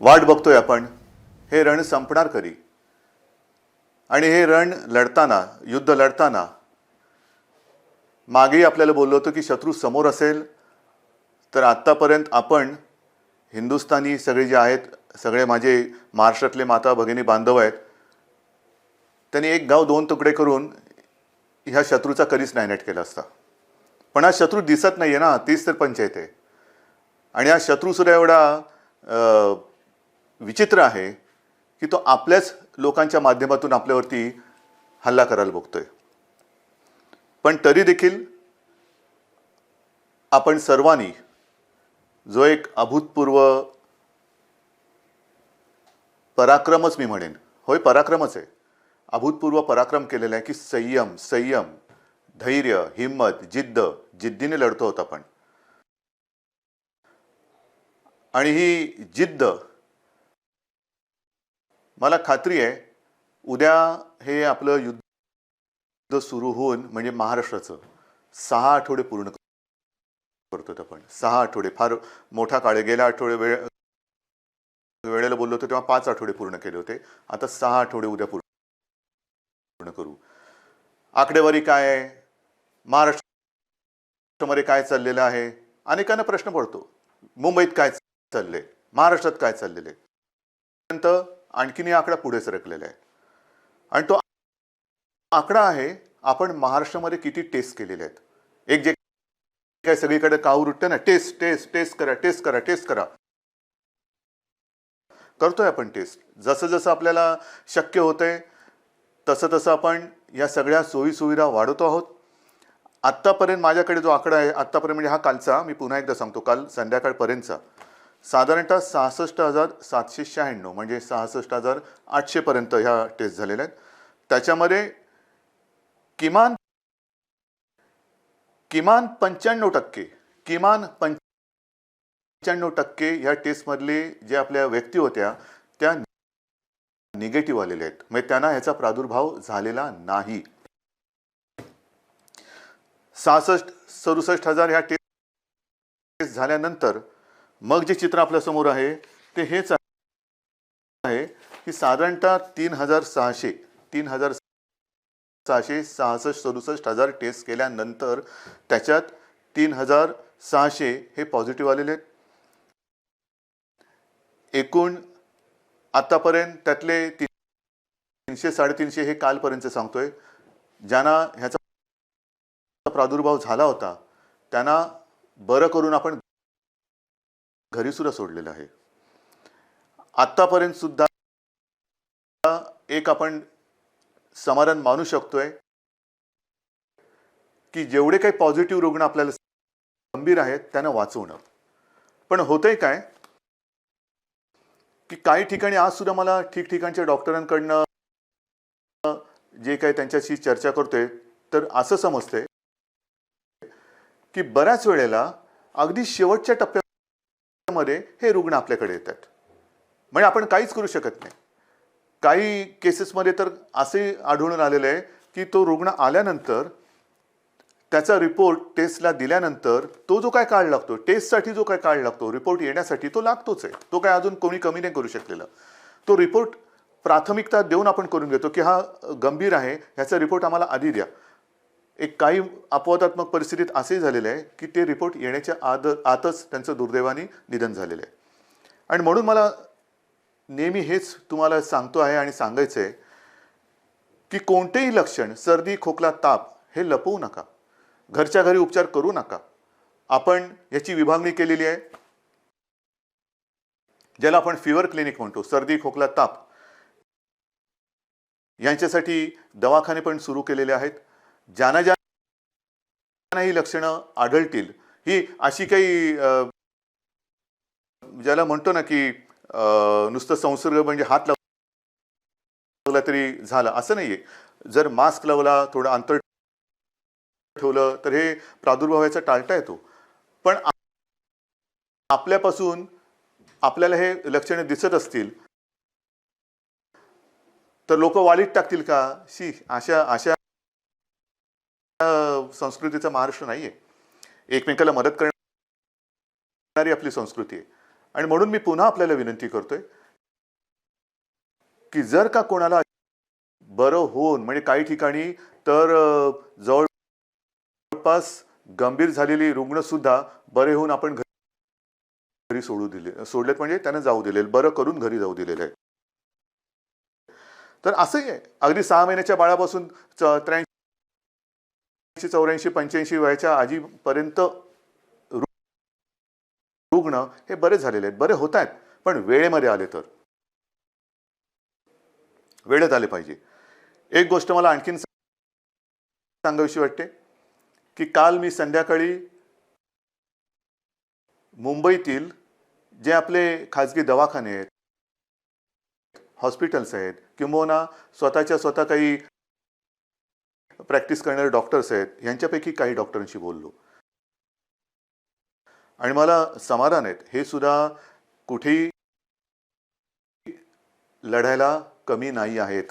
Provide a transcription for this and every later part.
वाट बघतोय आपण, हे रण संपणार कधी. आणि हे रण लढताना, युद्ध लढताना मागेही आपल्याला बोललो होतो की शत्रू समोर असेल तर आत्तापर्यंत आपण हिंदुस्थानी सगळे जे आहेत, सगळे माझे महाराष्ट्रातले माता भगिनी बांधव आहेत, त्यांनी एक गाव दोन तुकडे करून ह्या शत्रूचा कधीच नायनाट केला असता. पण हा शत्रू दिसत नाही आहे ना, तीच तर पंचायत आहे. आणि हा शत्रूसुद्धा एवढा विचित्र आहे की तो आपल्याच लोकांच्या माध्यमातून आपल्यावरती हल्ला करायला बघतोय. पण तरी देखील आपण सर्वांनी जो एक अभूतपूर्व पराक्रमच मी म्हणेन, होय पराक्रमच आहे, अभूतपूर्व पराक्रम केलेला आहे की संयम, धैर्य, हिम्मत, जिद्दीने लढतो होता आपण. आणि ही जिद्द, मला खात्री आहे उद्या हे आपलं युद्ध सुरू होऊन म्हणजे महाराष्ट्राचं 6 आठवडे पूर्ण करतो आपण. 6 आठवडे फार मोठा काळ. गेल्या वेळेला बोललो होतो तेव्हा 5 आठवडे पूर्ण केले होते. आता 6 आठवडे उद्या पूर्ण करू. आकडेवारी काय आहे, महाराष्ट्रामध्ये काय चाललेलं आहे, अनेकांना प्रश्न पडतो. मुंबईत काय चालले, महाराष्ट्रात काय चाललेले, आणखीन आकडा पुढे सरकलेला आहे. आणि तो आकडा आहे आपण महाराष्ट्रामध्ये किती टेस्ट केलेले आहेत. एक जे काय सगळीकडे काहूर उठतं ना, टेस्ट करा. करतोय आपण टेस्ट. जसं जसं आपल्याला शक्य होतंय तसं आपण या सगळ्या सोयी सुविधा वाढवतो आहोत. आत्तापर्यंत माझ्याकडे जो आकडा आहे, आत्तापर्यंत म्हणजे हा कालचा, मी पुन्हा एकदा सांगतो, काल संध्याकाळपर्यंतचा साधारणतः 66,796 म्हणजे 66,800 पर्यंत ह्या टेस्ट झालेल्या आहेत. त्याच्यामध्ये किमान 95% ह्या टेस्टमधले जे आपल्या व्यक्ती होत्या त्या निगेटिव्ह आलेल्या आहेत, म्हणजे त्यांना ह्याचा प्रादुर्भाव झालेला नाही. 66-67 ह्या टेस्ट झाल्यानंतर मग जे चित्र आपल्या समोर आहे ते हेच आहे की साधारणतः 3,667 टेस्ट केल्यानंतर त्याच्यात 3,600 हे पॉझिटिव्ह आलेले आहेत. एकूण आतापर्यंत त्यातले 300-350 हे कालपर्यंत सांगतोय, ज्यांना ह्याचा प्रादुर्भाव झाला होता त्यांना बरं करून आपण घरी सुद्धा सोडलेलं आहे. आतापर्यंत सुद्धा एक आपण समाधान मानू शकतोय की जेवढे काही पॉझिटिव्ह रुग्ण आपल्याला गंभीर आहेत त्यांना वाचवणं. पण होतंय काय की काही ठिकाणी आज सुद्धा मला ठिकठिकाणच्या डॉक्टरांकडनं जे काही त्यांच्याशी चर्चा करतोय तर असं समजतंय की बऱ्याच वेळेला अगदी शेवटच्या टप्प्यामध्ये हे रुग्ण आपल्याकडे येतात. म्हणजे आपण काहीच करू शकत नाही. काही केसेसमध्ये तर असे आढळून आलेले आहे की तो रुग्ण आल्यानंतर त्याचा रिपोर्ट टेस्टला दिल्यानंतर तो जो काय काळ लागतो, टेस्टसाठी जो काय काळ लागतो, रिपोर्ट येण्यासाठी तो लागतोच आहे. तो काय अजून कोणी कमी नाही करू शकलेला. तो रिपोर्ट प्राथमिकता देऊन आपण करून घेतो की हा गंभीर आहे, ह्याचा रिपोर्ट आम्हाला आधी द्या. एक काही अपवादात्मक परिस्थितीत असे झालेले आहे की ते रिपोर्ट येण्याच्या आतच त्यांचं दुर्दैवाने निधन झालेलं आहे. आणि म्हणून मला नेहमी हेच तुम्हाला सांगतो आहे आणि सांगायचं आहे की कोणतेही लक्षण, सर्दी, खोकला, ताप हे लपवू नका. घरच्या घरी उपचार करू नका. आपण याची विभागणी केलेली आहे, ज्याला आपण फीवर क्लिनिक म्हणतो. सर्दी, खोकला, ताप यांच्यासाठी दवाखाने पण सुरू केलेले आहेत. ज्यांना ही लक्षणं आढळतील, ही अशी काही ज्याला म्हणतो ना की नुसतं संसर्ग म्हणजे हात लावला तरी झाला असं नाहीये. जर मास्क लावला, थोडं अंतर ठेवलं तर हे प्रादुर्भाव याचा टाळता येतो. पण आपल्यापासून आपल्याला हे लक्षणे दिसत असतील तर लोक वालीत टाकतील का? अशा संस्कृतीचा महाराष्ट्र नाहीये. एकमेकाला मदत करणारी आपली संस्कृती आहे. आणि म्हणून मी पुन्हा आपल्याला विनंती करतोय की जर का कोणाला बरं होऊन म्हणजे काही ठिकाणी तर जवळपास गंभीर झालेली रुग्ण सुद्धा बरे होऊन आपण घरी सोडलेत म्हणजे त्यांना जाऊ दिले, बरं करून घरी जाऊ दिलेलं आहे. तर असंही आहे, अगदी 6 महिन्याच्या बाळापासून 83, 84, 85 वयाच्या आजीपर्यंत रुग्ण हे बरे झालेले आहेत, बरे होत आहेत, पण वेळेमध्ये आले तर वेळेत आले पाहिजे. एक गोष्ट मला आणखीन सांगावीशी वाटते की काल मी संध्याकाळी मुंबईतील जे आपले खाजगी दवाखाने आहेत, हॉस्पिटल्स आहेत, किंबहुना स्वतः काही प्रॅक्टिस करणारे डॉक्टर्स आहेत, यांच्यापैकी काही डॉक्टरांशी बोललो आणि मला समाधान आहेत. हे सुद्धा कुठेही लढायला कमी नाही आहेत.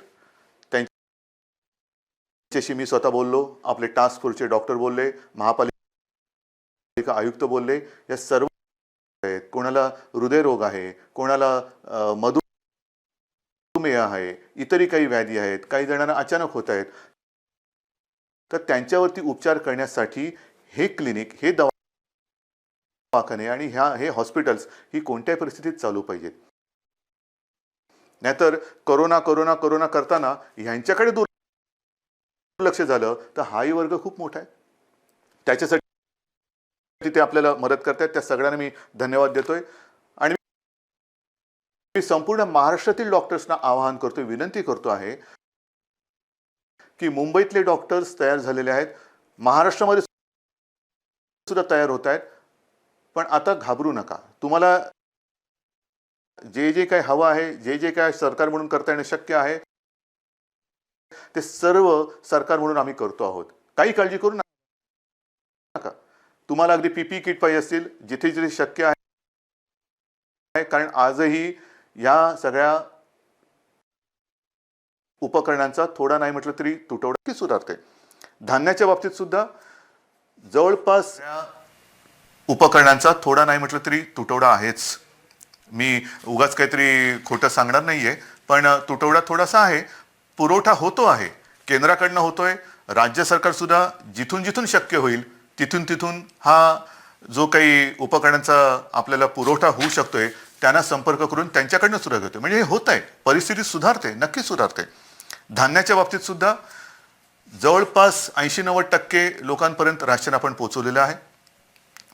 त्यांच्याशी मी स्वतः बोललो, आपले टास्क फोर्सचे डॉक्टर बोलले, महापालिका आयुक्त बोलले, या सर्व आहेत. कोणाला हृदयरोग आहे, कोणाला मधुमेह आहे, इतरही काही व्याधी आहेत, काही जणांना अचानक होत आहेत. तर त्यांच्यावरती उपचार करण्यासाठी हे क्लिनिक, हे दवाखाने आणि हे हॉस्पिटल्स ही कोणत्याही परिस्थितीत चालू पाहिजेत. नाहीतर कोरोना कोरोना कोरोना करताना ह्यांच्याकडे दुर्लक्ष झालं तर हाही वर्ग खूप मोठा आहे. त्याच्यासाठी ते आपल्याला मदत करतात, त्या सगळ्यांना मी धन्यवाद देतोय. आणि मी संपूर्ण महाराष्ट्रातील डॉक्टर्सना आवाहन करतोय, विनंती करतो आहे की मुंबईतले डॉक्टर्स तयार झालेले आहेत, महाराष्ट्रामध्ये सुद्धा तयार होत आहेत. पण आता घाबरू नका. तुम्हाला जे काही हवं आहे, जे काही सरकार म्हणून करता येणं शक्य आहे, ते सर्व सरकार म्हणून आम्ही करतो आहोत. काही काळजी करू नका. तुम्हाला अगदी पीपी किट पाहिजे असतील, जिथे जिथे शक्य आहे, कारण आजही या सगळ्या उपकरणांचा थोडा नाही म्हटलं तरी तुटवडा सुधारते. धान्याच्या बाबतीत सुद्धा जवळपास उपकरणांचा थोडा नाही म्हटलं तरी तुटवडा आहेच. मी उगाच काहीतरी खोटं सांगणार नाहीये, पण तुटवडा थोडासा आहे. पुरवठा होतो आहे, केंद्राकडनं होतोय, राज्य सरकार सुद्धा जिथून जिथून शक्य होईल तिथून हा जो काही उपकरणांचा आपल्याला पुरवठा होऊ शकतोय त्यांना संपर्क करून त्यांच्याकडनं सुद्धा घेतोय. म्हणजे हे होत आहे, परिस्थिती सुधारते, नक्की सुधारते. धान्याच्या बाबतीत सुद्धा जवळपास 80-90% लोकांपर्यंत राशन आपण पोहोचवलेलं आहे.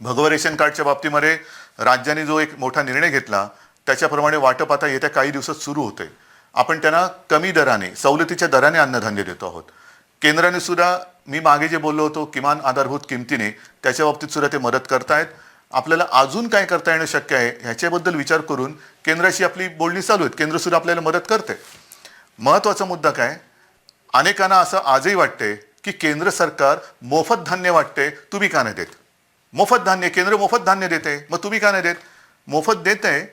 भगवा रेशन कार्डच्या बाबतीमध्ये राज्याने जो एक मोठा निर्णय घेतला त्याच्याप्रमाणे वाटप आता येत्या काही दिवसात सुरू होते. आपण त्यांना कमी दराने, सवलतीच्या दराने अन्नधान्य देतो आहोत. केंद्राने सुद्धा, मी मागे जे बोललो होतो किमान आधारभूत किमतीने, त्याच्या बाबतीत सुद्धा ते मदत करतायत. आपल्याला अजून काय करता येणं शक्य आहे ह्याच्याबद्दल विचार करून केंद्राशी आपली बोलणी चालू आहेत. केंद्र सुद्धा आपल्याला मदत करते. महत्त्वाचा मुद्दा काय, अनेकांना असं आजही वाटते की केंद्र सरकार मोफत धान्य वाटते, तुम्ही का नाही देत? मोफत धान्य, केंद्र मोफत धान्य देते, मग तुम्ही का नाही देत? मोफत देत आहे,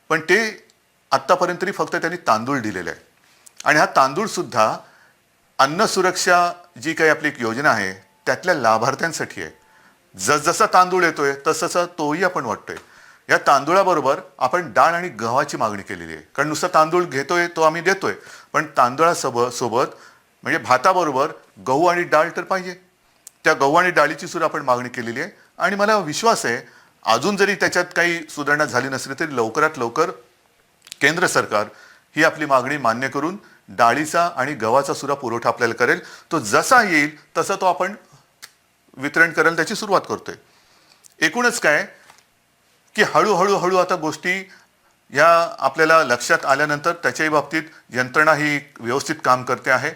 पण ते आत्तापर्यंत तरी फक्त त्यांनी तांदूळ दिलेले आहे. आणि हा तांदूळ सुद्धा अन्न सुरक्षा जी काही आपली एक योजना आहे त्यातल्या लाभार्थ्यांसाठी आहे. जसजसा तांदूळ येतोय तसं तोही आपण वाटतोय. या तांदूळाबरोबर आपण डाळ आणि गव्हाची मागणी केलेली आहे. कारण नुसता तांदूळ घेतोय तो आम्ही देतोय, पण तांदूळासोबत म्हणजे भाताबरोबर गहू आणि डाळ तर पाहिजे. त्या गहू आणि डाळीची सुद्धा आपण मागणी केलेली आहे. आणि मला विश्वास आहे अजून जरी त्याच्यात काही सुधारणा झाली नसली तरी लवकरात लवकर केंद्र सरकार ही आपली मागणी मान्य करून डाळीचा आणि गव्हाचा सुद्धा पुरवठा आपल्याला करेल. तो जसा येईल तसा तो आपण वितरण करेल, त्याची सुरुवात करतोय. एकूणच काय की हळूहळू आता गोष्टी या आपल्याला लक्षात आल्यानंतर त्याच्याही बाबतीत यंत्रणा ही व्यवस्थित काम करते आहे.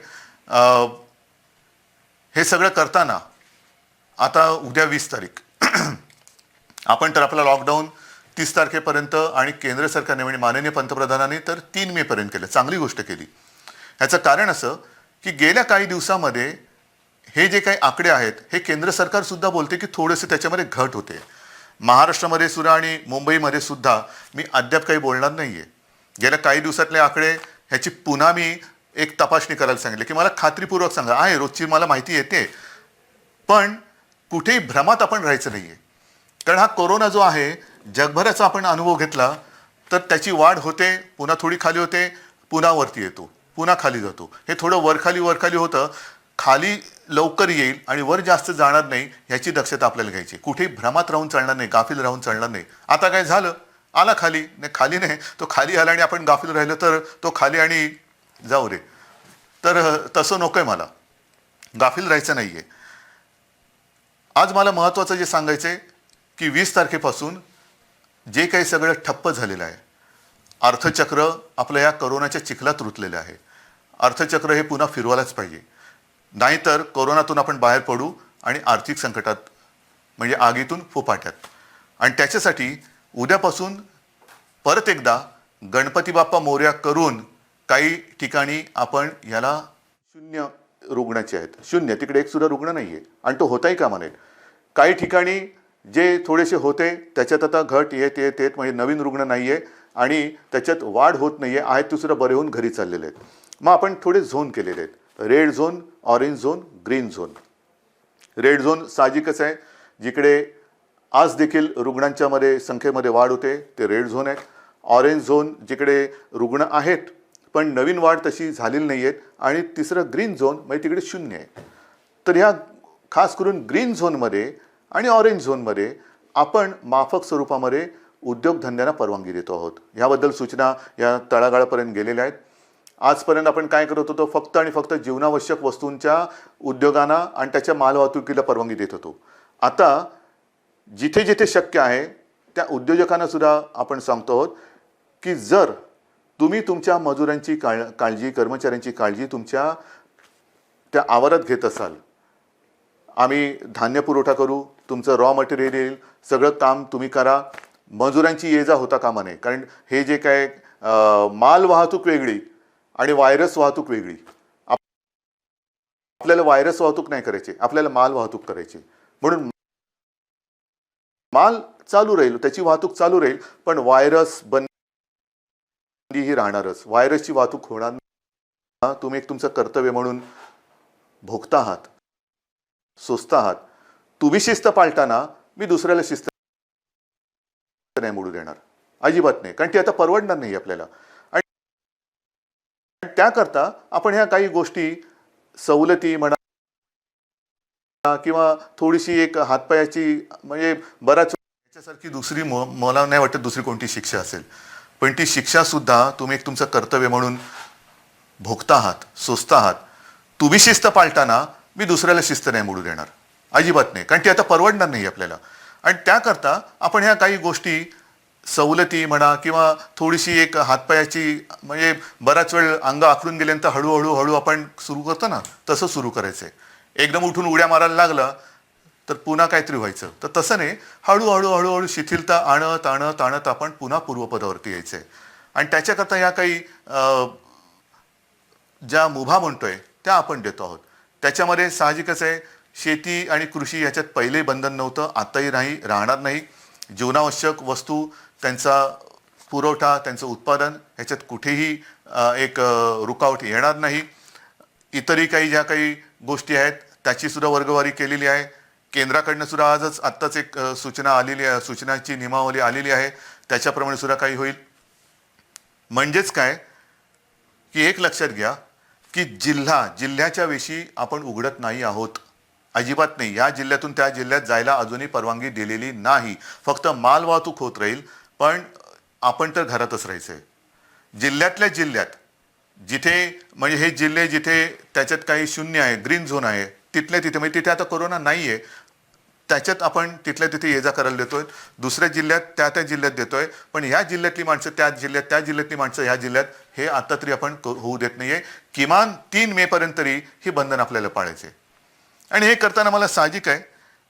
हे सगळं करताना आता उद्या 20 तारीख आपण तर आपला लॉकडाऊन 30 तारखेपर्यंत आणि केंद्र सरकारने म्हणजे माननीय पंतप्रधानांनी तर 3 मे पर्यंत केलं. चांगली गोष्ट केली. ह्याचं कारण असं की गेल्या काही दिवसामध्ये हे जे काही आकडे आहेत हे केंद्र सरकार सुद्धा बोलते की थोडेसे त्याच्यामध्ये घट होते. महाराष्ट्रामध्ये सुद्धा आणि मुंबईमध्ये सुद्धा मी अद्याप काही बोलणार नाहीये. गेल्या काही दिवसातले आकडे ह्याची पुन्हा मी एक तपासणी करायला सांगितले की मला खात्रीपूर्वक सांगा. आहे, रोजची मला माहिती येते, पण कुठेही भ्रमात आपण राहायचं नाहीये. कारण हा कोरोना जो आहे जगभराचा आपण अनुभव घेतला तर त्याची वाढ होते, पुन्हा थोडी खाली होते, पुन्हा वरती येतो, पुन्हा खाली जातो. हे थोडं वरखाली होतं. खाली लवकर येईल आणि वर जास्त जाणार नाही ह्याची दक्षता आपल्याला घ्यायची. कुठेही भ्रमात राहून चालणार नाही, गाफील राहून चालणार नाही. आता काय झालं, आला खाली नाही, खाली नाही, तो खाली आला आणि आपण गाफील राहिलो तर तो खाली आणि जाऊ रे. तर तसं नकोय, मला गाफील राहायचं नाहीये. आज मला महत्त्वाचं जे सांगायचं आहे की 20 तारखेपासून जे काही सगळं ठप्प झालेलं आहे, अर्थचक्र आपलं या करोनाच्या चिखलात रुतलेलं आहे. अर्थचक्र हे पुन्हा फिरवायलाच पाहिजे, नाहीतर कोरोनातून आपण बाहेर पडू आणि आर्थिक संकटात, म्हणजे आगीतून फुफाट्यात. आणि त्याच्यासाठी उद्यापासून परत एकदा गणपती बाप्पा मोरया करून काही ठिकाणी आपण याला शून्य रुग्णाचे आहेत, शून्य, तिकडे एक सुद्धा रुग्ण नाही आहे आणि तो होताही कामा नये. काही ठिकाणी जे थोडेसे होते त्याच्यात आता घट येत म्हणजे नवीन रुग्ण नाही आहे आणि त्याच्यात वाढ होत नाही आहे, आहेत ते सुद्धा बरे होऊन घरी चाललेले आहेत. मग आपण थोडे झोन केलेले आहेत, red zone, orange zone, green zone. Red zone साहजिकच आहे, जिकडे आज देखील रुग्णांच्या संख्येमध्ये वाढ होते ते रेड झोन आहे. ऑरेंज झोन जिकडे रुग्ण आहेत पण नवीन वाढ तशी झालेली नाही आहेत. आणि तिसरं ग्रीन झोन म्हणजे तिकडे शून्य आहे. तर ह्या खास करून ग्रीन झोनमध्ये आणि ऑरेंज झोनमध्ये आपण माफक स्वरूपामध्ये उद्योगधंद्यांना परवानगी देतो आहोत. ह्याबद्दल सूचना या तळागाळापर्यंत गेलेल्या आहेत. आजपर्यंत आपण काय करत होतो, फक्त आणि फक्त जीवनावश्यक वस्तूंच्या उद्योगांना आणि त्याच्या मालवाहतुकीला परवानगी देत होतो. आता जिथे जिथे शक्य आहे त्या उद्योजकांना सुद्धा आपण सांगतो आहोत की जर तुम्ही तुमच्या मजुरांची काळजी, कर्मचाऱ्यांची काळजी तुमच्या त्या आवारात घेत असाल, आम्ही धान्य पुरवठा करू, तुमचं रॉ मटेरियल येईल, सगळं काम तुम्ही करा, मजुरांची ये जा होता कामा नये. कारण हे जे काय माल वाहतूक वेगळी आणि व्हायरस वाहतूक वेगळी. आपल्याला व्हायरस वाहतूक नाही करायची, आपल्याला माल वाहतूक करायची. म्हणून माल चालू राहील, त्याची वाहतूक चालू राहील, पण व्हायरस बंदी ही राहणारच, व्हायरसची वाहतूक होणार नाही. तुम्ही एक तुमचं कर्तव्य म्हणून भोगता आहात, सोसता आहात. तुम्ही शिस्त पाळताना मी दुसऱ्याला शिस्त नाही मोडू देणार, अजिबात नाही, कारण ती आता परवडणार नाही आपल्याला. आणि त्याकरता आपण ह्या काही गोष्टी, सवलती म्हणा किंवा थोडीशी एक हातपायाची, म्हणजे बराच याच्यासारखी दुसरी मला नाही वाटत दुसरी कोणती शिक्षा असेल, पण ती शिक्षा सुद्धा तुम्ही एक तुमचं कर्तव्य म्हणून भोगता आहात, सोसता आहात. तुम्ही शिस्त पाळताना मी दुसऱ्याला शिस्त नाही मोडू देणार, अजिबात नाही, कारण ती आता परवडणार नाही आपल्याला. आणि त्याकरता आपण ह्या काही गोष्टी, सवलती म्हणा किंवा थोडीशी एक हातपायाची, म्हणजे बराच वेळ अंग आखडून गेल्यानंतर हळूहळू आपण सुरू करतो ना, तसं सुरू करायचं आहे. एकदम उठून उड्या मारायला लागला तर पुन्हा काहीतरी व्हायचं. तर तसं नाही, हळूहळू शिथिलता आणत आपण पुन्हा पूर्वपदावरती यायचं आहे. आणि त्याच्याकरता ह्या काही ज्या मुभा म्हणतोय त्या आपण देतो आहोत. त्याच्यामध्ये साहजिकच आहे, शेती आणि कृषी याच्यात पहिले बंधन नव्हतं, आताही नाही, राहणार नाही. जीवनावश्यक वस्तू, त्यांचा पुरवठा, त्यांचं उत्पादन, ह्याच्यात कुठेही एक रुकावट येणार नाही. इतरही काही ज्या काही गोष्टी आहेत त्याची सुद्धा वर्गवारी केलेली आहे. केंद्राकडनं सुद्धा आत्ताच एक सूचना आलेली आहे, सूचनाची नियमावली आलेली आहे, त्याच्याप्रमाणे सुद्धा काही होईल. म्हणजेच काय की एक लक्षात घ्या की जिल्ह्याच्या वेशी आपण उघडत नाही आहोत, अजिबात नाही. या जिल्ह्यातून त्या जिल्ह्यात जायला अजूनही परवानगी दिलेली नाही. फक्त माल वाहतूक होत राहील, पण आपण तर घरातच राहायचंय. जिल्ह्यातल्या जिल्ह्यात जिथे, म्हणजे हे जिल्हे जिथे त्याच्यात काही शून्य आहे, ग्रीन झोन आहे, तिथल्या तिथे, म्हणजे तिथे आता कोरोना नाही आहे, त्याच्यात आपण तिथल्या तिथे ये जा करायला देतोय. दुसऱ्या जिल्ह्यात त्या जिल्ह्यात देतोय, पण ह्या जिल्ह्यातली माणसं त्या जिल्ह्यातली माणसं ह्या जिल्ह्यात, हे आता तरी आपण होऊ देत नाहीये. किमान 3 मे पर्यंत तरी ही बंधन आपल्याला पाळायचे. आणि हे करताना मला साहजिक आहे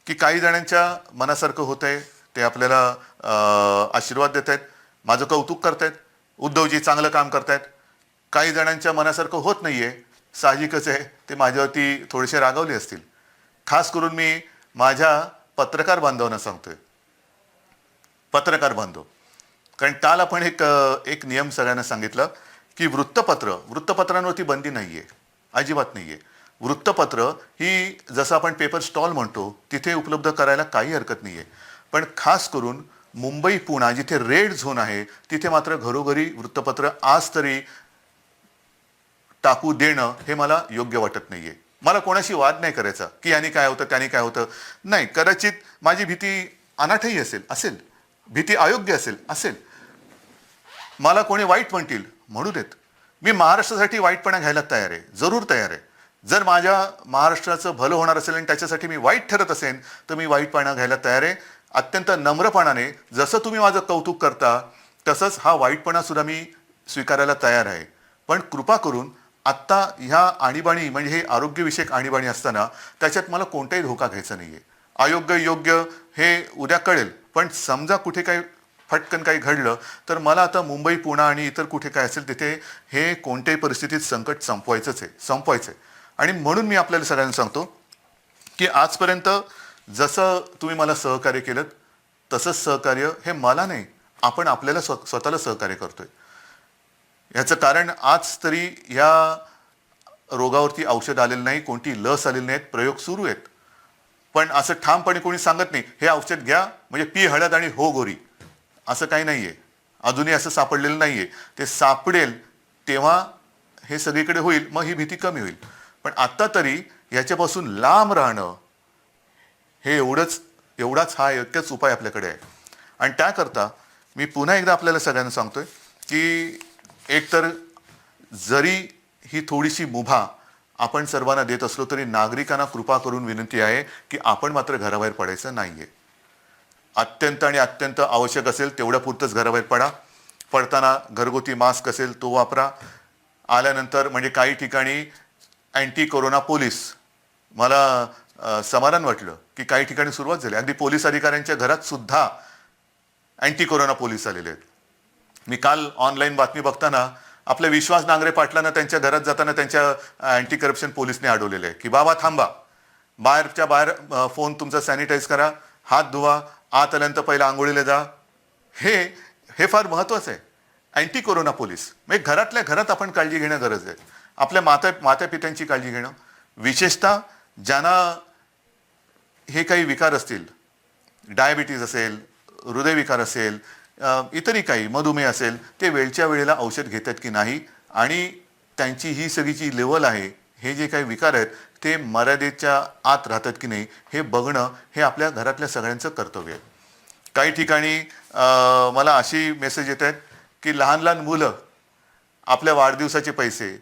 की काही जणांच्या मनासारखं होत आहे, ते आपल्याला आशीर्वाद देत आहेत, माझं कौतुक करतायत, उद्धवजी चांगलं काम करतायत. काही जणांच्या मनासारखं होत नाहीये, साहजिकच आहे, ते माझ्यावरती थोडेसे रागावले असतील. खास करून मी माझ्या पत्रकार बांधवांना सांगतोय, पत्रकार बांधव, कारण काल आपण एक नियम सगळ्यांना सांगितलं की वृत्तपत्रांवरती बंदी नाहीये, अजिबात नाहीये. वृत्तपत्र ही जसं आपण पेपर स्टॉल म्हणतो तिथे उपलब्ध करायला काही हरकत नाहीये, पण खास करून मुंबई पुणा जिथे रेड झोन आहे तिथे मात्र घरोघरी वृत्तपत्र आज तरी टाकू देणं हे मला योग्य वाटत नाहीये. मला कोणाशी वाद नाही करायचा की याने काय होतं त्याने काय होतं. नाही, कदाचित माझी भीती अनाठही असेल, भीती अयोग्य असेल. मला कोणी वाईट म्हणतील म्हणू देत. मी महाराष्ट्रासाठी वाईटपणा घ्यायला तयार आहे, जरूर तयार आहे. जर माझ्या महाराष्ट्राचं भलं होणार असेल आणि त्याच्यासाठी मी वाईट ठरत असेल तर मी वाईटपणा घ्यायला तयार आहे. अत्यंत नम्रपणाने जसं तुम्ही माझं कौतुक करता तसंच हा वाईटपणा सुद्धा मी स्वीकारायला तयार आहे. पण कृपा करून आत्ता ह्या आणीबाणी म्हणजे हे आरोग्यविषयक आणीबाणी असताना त्याच्यात मला कोणताही धोका घ्यायचा नाहीये. अयोग्य योग्य हे उद्या कळेल, पण समजा कुठे काही फटकन काही घडलं तर मला आता मुंबई पुणा आणि इतर कुठे काय असेल तिथे हे कोणत्याही परिस्थितीत संकट संपवायचं आहे. आणि म्हणून मी आपल्याला सगळ्यांना सांगतो की आजपर्यंत जसं तुम्ही मला सहकार्य केलं तसंच सहकार्य हे मला नाही, आपण आपल्याला स्वतःला सहकार्य करतोय. याचं कारण आज तरी या रोगावरती औषध आलेलं नाही, कोणती लस आलेली नाहीत, प्रयोग सुरू आहेत. पण असं ठामपणे कोणी सांगत नाही हे औषध घ्या म्हणजे पी हळद आणि हो गोरी, असं काही नाहीये. अजूनही असं सापडलेलं नाहीये. ते सापडेल तेव्हा हे सगळीकडे होईल, मग ही भीती कमी होईल. पण आत्ता तरी याच्यापासून लांब राहणं हे एवढाच हा एकच उपाय आपल्याकडे आहे. आणि त्याकरता मी पुन्हा एकदा आपल्याला सगळ्यांना सांगतोय की एकतर जरी ही थोडीशी मुभा आपण सर्वांना देत असलो तरी नागरिकांना कृपा करून विनंती आहे की आपण मात्र घराबाहेर पडायचं नाहीये. अत्यंत आणि अत्यंत आवश्यक असेल तेवढ्या पुरतंच घराबाहेर पडा. पडताना घरगुती मास्क असेल तो वापरा. आल्यानंतर म्हणजे काही ठिकाणी अँटी कोरोना पोलीस, मला समाधान वाटलं की काही ठिकाणी सुरुवात झाली. अगदी पोलीस अधिकाऱ्यांच्या घरात सुद्धा अँटी कोरोना पोलीस आलेले आहेत. मी काल ऑनलाईन बातमी बघताना आपल्या विश्वास नांगरे पाटलांना त्यांच्या घरात जाताना त्यांच्या अँटी करप्शन पोलीसने अडवलेलं आहे की बाबा थांबा, बाहेर फोन तुमचा सॅनिटाईज करा, हात धुवा, आत आल्यानंतर पहिला आंघोळीला जा. हे फार महत्वाचं आहे. अँटी कोरोना पोलीस म्हणजे घरातल्या घरात आपण काळजी घेणं गरज आहे. आपल्या माता पित्यांची काळजी घेणं, विशेषतः ज्यांना हे काही विकार असतील, डायबिटीज असेल, हृदयविकार असेल, इतरही काही मधुमेह असेल, ते वेळच्या वेळेला औषध घेतात की नाही आणि त्यांची ही सगळी जी लेवल आहे, हे जे काही विकार आहेत ते मर्यादेच्या आत राहतात की नाही हे बघणं हे आपल्या घरातल्या सगळ्यांचं कर्तव्य आहे. काही ठिकाणी मला अशी मेसेज येत आहेत की लहान लहान मुलं आपल्या वाढदिवसाचे पैसे,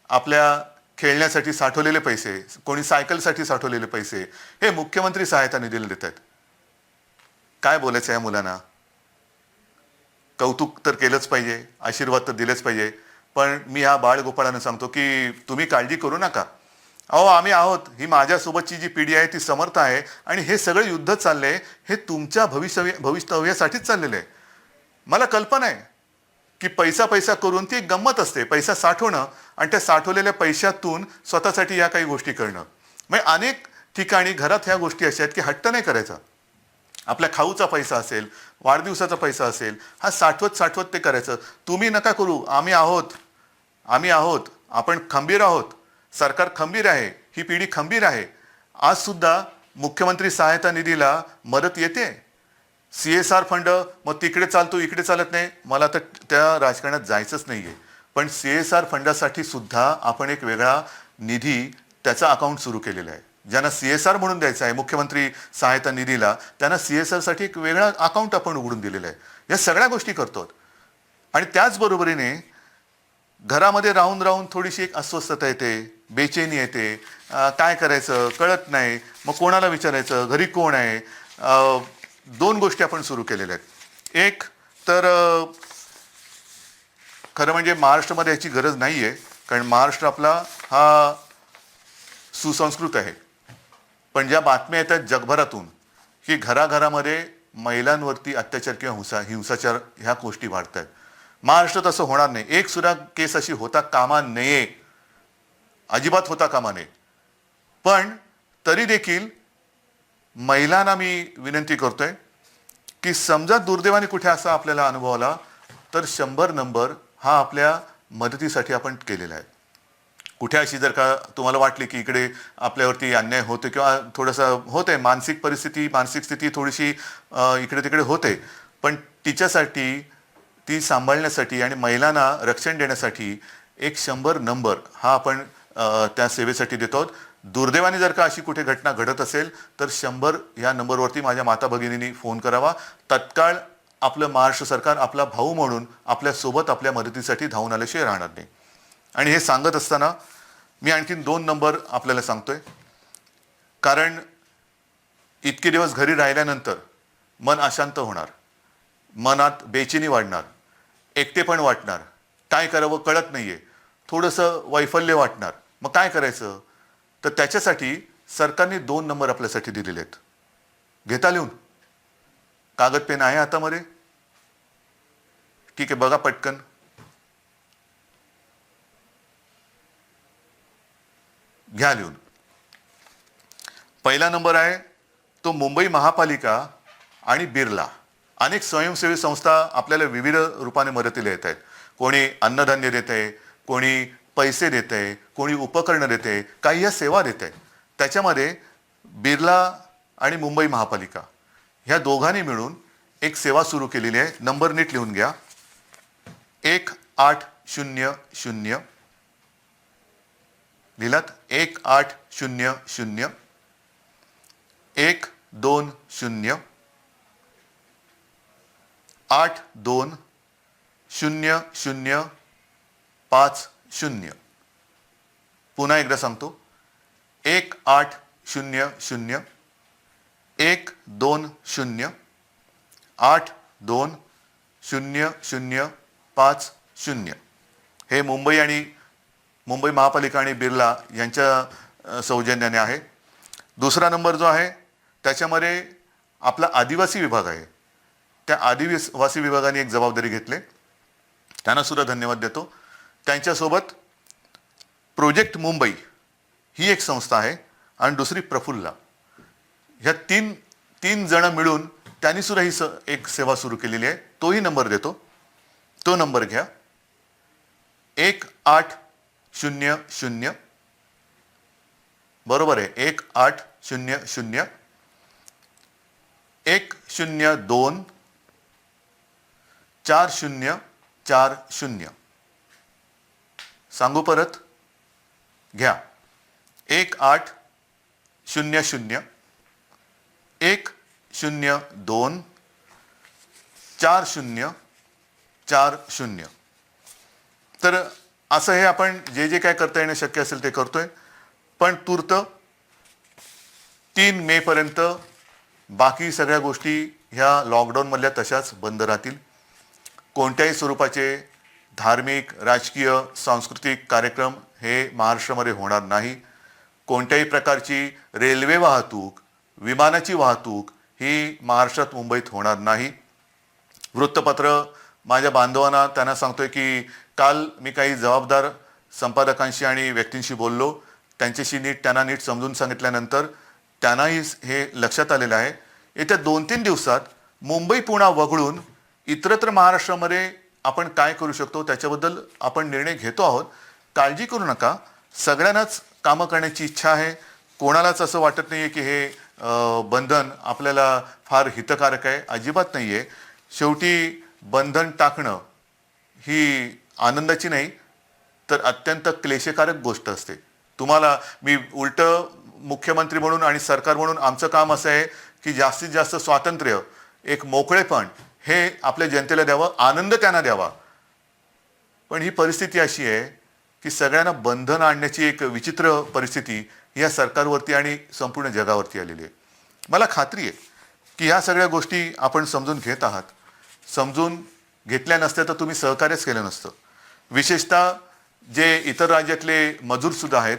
आपल्या खेळण्यासाठी साठवलेले पैसे, कोणी सायकलसाठी साठवलेले पैसे हे मुख्यमंत्री सहायता निधीला देत आहेत. काय बोलायचं या मुलांना? कौतुक तर केलंच पाहिजे, आशीर्वाद तर दिलेच पाहिजे, पण मी ह्या बाळगोपाळांना सांगतो की तुम्ही काळजी करू नका. अहो आम्ही आहोत. ही माझ्यासोबतची जी पिढी आहे ती समर्थ आहे आणि हे सगळं युद्ध चाललंय हे तुमच्या भवितव्यासाठीच चाललेलं आहे. मला कल्पना आहे की पैसा करून ती गंमत असते, पैसा साठवणं आणि त्या साठवलेल्या पैशातून स्वतःसाठी या काही गोष्टी करणं. म्हणजे अनेक ठिकाणी घरात ह्या गोष्टी अशा आहेत की हट्ट नाही करायचा. आपल्या खाऊचा पैसा असेल, वाढदिवसाचा पैसा असेल, हा साठवत ते करायचं. तुम्ही नका करू. आम्ही आहोत, आपण खंबीर आहोत, सरकार खंबीर आहे, ही पिढी खंबीर आहे. आज सुद्धा मुख्यमंत्री सहायता निधीला मदत येते. CSR फंड, मग तिकडे चालतो इकडे चालत नाही, मला तर त्या राजकारणात जायचंच नाहीये. पण CSR फंडासाठी सुद्धा आपण एक वेगळा निधी त्याचा अकाउंट सुरू केलेला आहे. ज्यांना CSR म्हणून द्यायचं आहे मुख्यमंत्री सहायता निधीला, त्यांना CSR साठी एक वेगळा अकाउंट आपण उघडून दिलेलं आहे. या सगळ्या गोष्टी करतो. आणि त्याचबरोबरीने घरामध्ये राहून थोडीशी एक अस्वस्थता येते, बेचैनी येते, काय करायचं कळत नाही, मग कोणाला विचारायचं, घरी कोण आहे. 2 गोष्टी आपण सुरू केलेल्या आहेत. एक तर खरं म्हणजे महाराष्ट्रामध्ये याची गरज नाहीये, कारण महाराष्ट्र आपला हा सुसंस्कृत आहे. पण ज्या बातम्या येतात जगभरातून की घराघरामध्ये महिलांवरती अत्याचार किंवा हिंसाचार ह्या गोष्टी वाढतात. महाराष्ट्रात असं होणार नाही. एक सुद्धा केस अशी होता कामा नये, अजिबात होता कामा नये. पण तरी देखील महिलांना मी विनंती करतोय की समजा दुर्दैवाने कुठे असा आपल्याला अनुभव आला तर 100 नंबर हा आपल्या मदतीसाठी आपण केलेला आहे. कुठे अशी जर का तुम्हाला वाटली की इकडे आपल्यावरती अन्याय होते किंवा थोडंसं होतंय, मानसिक स्थिती थोडीशी इकडे तिकडे होते, पण तिच्यासाठी, ती सांभाळण्यासाठी आणि महिलांना रक्षण देण्यासाठी एक 100 नंबर हा आपण त्या सेवेसाठी देतो आहोत. दुर्दैवाने जर का अशी कुठे घटना घडत असेल तर 100 या नंबरवरती माझ्या माता भगिनींनी फोन करावा. तत्काळ आपलं महाराष्ट्र सरकार आपला भाऊ म्हणून आपल्यासोबत आपल्या मदतीसाठी धावून आल्याशिवाय राहणार नाही. आणि हे सांगत असताना मी आणखीन 2 नंबर आपल्याला सांगतोय, कारण इतके दिवस घरी राहिल्यानंतर मन अशांत होणार, मनात बेचैनी वाढणार, एकटेपण वाटणार, काय करावं कळत नाहीये, थोडंसं वैफल्य वाटणार. मग काय करायचं? तर त्याच्यासाठी सरकारने 2 नंबर आपल्यासाठी दिलेले आहेत. घेता लिहून? कागद पेन आहे हातामध्ये? ठीक आहे, बघा पटकन. घ्या लिहून. पहिला नंबर आहे तो मुंबई महापालिका आणि बिर्ला. अनेक स्वयंसेवी संस्था आपल्याला विविध रूपाने मदतीला येत आहेत. कोणी अन्नधान्य देत आहे, कोणी पैसे देत आहे, कोणी उपकरणं देत आहे, काही या सेवा देत आहे. त्याच्यामध्ये बिर्ला आणि मुंबई महापालिका ह्या दोघांनी मिळून एक सेवा सुरू केलेली आहे. नंबर नीट लिहून घ्या. 1800 लिहिलात? 1800 120 820050. पुन्हा एकदा सांगतो. 1800 120 820050. हे मुंबई महापालिका आणि बिर्ला यांच्या सौजन्याने आहे. दुसरा नंबर जो आहे त्याच्यामध्ये आपला आदिवासी विभाग आहे. त्या आदिवासी विभागाने एक जबाबदारी घेतली, त्यांना सुद्धा धन्यवाद देतो. त्यांच्यासोबत प्रोजेक्ट मुंबई ही एक संस्था आहे आणि दुसरी प्रफुल्ला. ह्या तीन जण मिळून त्यांनी सुद्धा ही एक सेवा सुरू केलेली आहे. तोही नंबर देतो. तो नंबर घ्या. 1800 बरोबर आहे. 1800 102 4040. सांगू परत? घ्या. 1800 102 4040. तर असं हे आपण जे काय करता येणं शक्य असेल ते करतोय. पण तूर्त 3 मे पर्यंत बाकी सगळ्या गोष्टी ह्या लॉकडाऊनमधल्या तशाच बंद राहतील. कोणत्याही स्वरूपाचे धार्मिक, राजकीय, सांस्कृतिक कार्यक्रम हे महाराष्ट्रामध्ये होणार नाही. कोणत्याही प्रकारची रेल्वे वाहतूक, विमानाची वाहतूक ही महाराष्ट्रात, मुंबईत होणार नाही. वृत्तपत्र माझ्या बांधवांना त्यांना सांगतोय की काल मी काही जबाबदार संपादकांशी आणि व्यक्तींशी बोललो. त्यांच्याशी त्यांना नीट समजून सांगितल्यानंतर त्यांनाही हे लक्षात आलेलं आहे. येत्या 2-3 दिवसात मुंबई पुन्हा वगळून इतरत्र महाराष्ट्रामध्ये आपण काय करू शकतो त्याच्याबद्दल आपण निर्णय घेतो आहोत. काळजी करू नका. सगळ्यांनाच कामं करण्याची इच्छा आहे. कोणालाच असं वाटत नाहीये की हे बंधन आपल्याला फार हितकारक आहे. अजिबात नाहीये. शेवटी बंधन टाकणं ही आनंदाची नाही तर अत्यंत क्लेशकारक गोष्ट असते. तुम्हाला मी उलट मुख्यमंत्री म्हणून आणि सरकार म्हणून आमचं काम असं आहे की जास्तीत जास्त स्वातंत्र्य, एक मोकळेपण हे आपल्या जनतेला द्यावं, आनंद त्यांना द्यावा. पण ही परिस्थिती अशी आहे की सगळ्यांना बंधन आणण्याची एक विचित्र परिस्थिती या सरकारवरती आणि संपूर्ण जगावरती आलेली आहे. मला खात्री आहे की ह्या सगळ्या गोष्टी आपण समजून घेत आहात. समजून घेतल्या नसत्या तर तुम्ही सहकार्यच केलं नसतं. विशेषतः जे इतर राज्यातले मजूर सुद्धा आहेत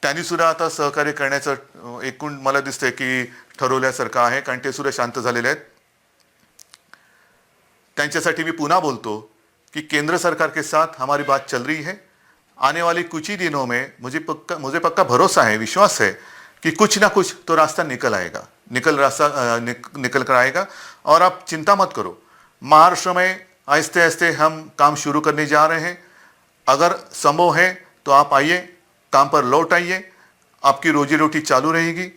त्यांनी सुद्धा आता सहकार्य करण्याचं एकूण मला दिसतंय की ठरवल्यासारखं आहे, कारण ते सुद्धा शांत झालेले आहेत. त्यांच्यासाठी मी पुन्हा बोलतो कि केंद्र सरकार के साथ हमारी बात चल रही है. आने वाले कुछ ही दिनों में मुझे पक्का भरोसा है, विश्वास है कि कुछ ना कुछ तो रास्ता निकल कर आएगा. और आप चिंता मत करो. महाराष्ट्र में आहिस्ते आहिस्ते हम काम शुरू करने जा रहे हैं. अगर संभव है तो आप आइए, काम पर लौट आइए. आपकी रोजी रोटी चालू रहेगी.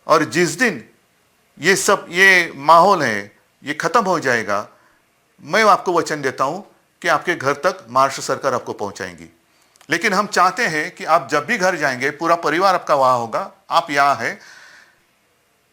और जिस दिन ये माहौल है, ये खत्म हो जाएगा, मैं आपको वचन देता हूं कि आपके घर तक महाराष्ट्र सरकार आपको पहुंचाएंगी। लेकिन हम चाहते हैं कि आप जब भी घर जाएंगे पूरा परिवार आपका वहां होगा, आप यहाँ हैं।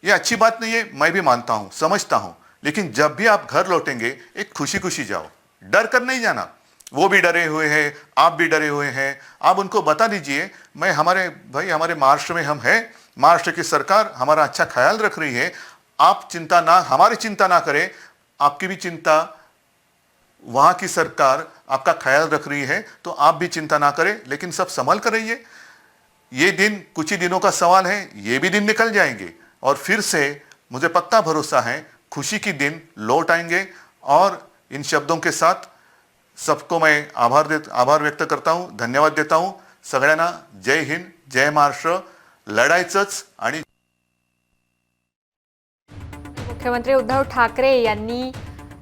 ये अच्छी बात नहीं है, मैं भी मानता हूं, समझता हूं, लेकिन जब भी आप घर लौटेंगे एक खुशी खुशी जाओ, डर कर नहीं जाना। वो भी डरे हुए हैं, आप भी डरे हुए हैं, आप उनको बता दीजिए मैं हमारे महाराष्ट्र में हम हैं, महाराष्ट्र की सरकार हमारा अच्छा ख्याल रख रही है, आप चिंता ना, हमारी चिंता ना करें, आपकी भी चिंता, वहां की सरकार आपका ख्याल रख रही है, तो आप भी चिंता ना करें, लेकिन सब संभल कर रहिए। ये दिन कुछ ही दिनों का सवाल है, ये भी दिन निकल जाएंगे और फिर से मुझे पक्का भरोसा है खुशी की दिन लौट आएंगे। और इन शब्दों के साथ सबको मैं आभार व्यक्त करता हूं, धन्यवाद देता हूं सगळ्यांना। जय हिंद, जय महाराष्ट्र, लढायचंच आणि मुख्यमंत्री उद्धव ठाकरे यांनी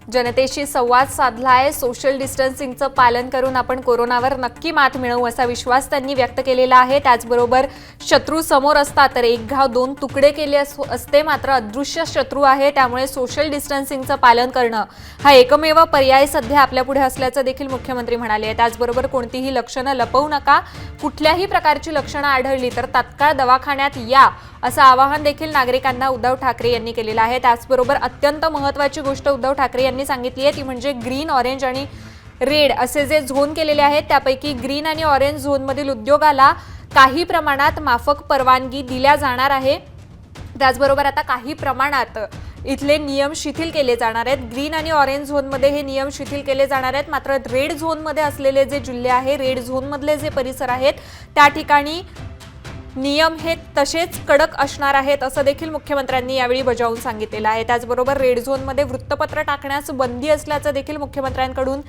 जनतेशी संवाद साधलाय। सोशल डिस्टन्सिंगचं पालन करून आपण कोरोनावर नक्की मात मिळवू असा विश्वास त्यांनी व्यक्त केलेला आहे। त्याचबरोबर शत्रू समोर असता तर एक घाव दोन तुकडे केले असते, मात्र अदृश्य शत्रू आहे, त्यामुळे सोशल डिस्टन्सिंगचं पालन करणं हा एकमेव पर्याय सध्या आपल्यापुढे असल्याचं देखील मुख्यमंत्री म्हणाले। त्याचबरोबर कोणतीही लक्षणं लपवू नका, कुठल्याही प्रकारची लक्षणं आढळली तर तात्काळ दवाखान्यात या असं आवाहन देखील नागरिकांना उद्धव ठाकरे यांनी केलेलं आहे। त्याचबरोबर अत्यंत महत्त्वाची गोष्ट उद्धव ठाकरे यांनी सांगितली आहे ती म्हणजे ग्रीन, ऑरेंज आणि रेड असे जे झोन केलेले आहेत त्यापैकी ग्रीन आणि ऑरेंज झोन मधील उद्योगाला काही प्रमाणात माफक परवानगी दिल्या जाणार आहे। त्याचबरोबर आता काही प्रमाणात इथले नियम शिथिल केले जाणार आहेत। ग्रीन आणि ऑरेंज झोन मध्ये हे नियम शिथिल केले जाणार आहेत, मात्र रेड झोन मध्ये असलेले जे जिल्हे आहे, रेड झोन मधले जे परिसर आहेत त्या ठिकाणी नियम हे तसेच कडक असणार आहेत असं देखील मुख्यमंत्र्यांनी यावेळी बजावून सांगितलेलं आहे। त्याचबरोबर रेड झोनमध्ये वृत्तपत्र टाकण्यास बंदी असल्याचं देखील मुख्यमंत्र्यांकडून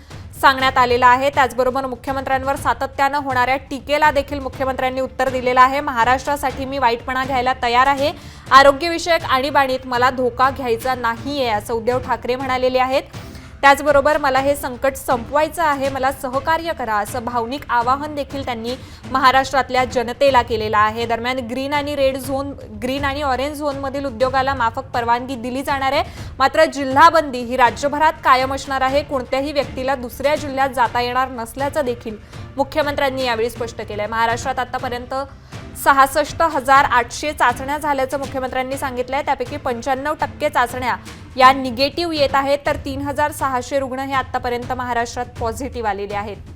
सांगण्यात आलेलं आहे। त्याचबरोबर मुख्यमंत्र्यांवर सातत्यानं होणाऱ्या टीकेला देखील मुख्यमंत्र्यांनी उत्तर दिलेलं आहे। महाराष्ट्रासाठी मी वाईटपणा घ्यायला तयार आहे, आरोग्यविषयक आणीबाणीत मला धोका घ्यायचा नाहीये असं उद्धव ठाकरे म्हणालेले आहेत। त्याचबरोबर मला हे संकट संपवायचं आहे, मला सहकार्य करा असं भावनिक आवाहन देखील त्यांनी महाराष्ट्रातल्या जनतेला केलेलं आहे। दरम्यान ग्रीन आणि ऑरेंज झोन मधील उद्योगाला माफक परवानगी दिली जाणार आहे, मात्र जिल्हाबंदी ही राज्यभरात कायम असणार आहे। कोणत्याही व्यक्तीला दुसऱ्या जिल्ह्यात जाता येणार नसल्याचं देखील मुख्यमंत्र्यांनी यावेळी स्पष्ट केलंय। महाराष्ट्रात आतापर्यंत 66,800 चाचण्या झाल्याचं मुख्यमंत्र्यांनी सांगितलंय, त्यापैकी 95% चाचण्या या निगेटिव्ह येत आहेत, तर 3,600 रुग्ण हे आतापर्यंत महाराष्ट्रात पॉझिटिव्ह आलेले आहेत।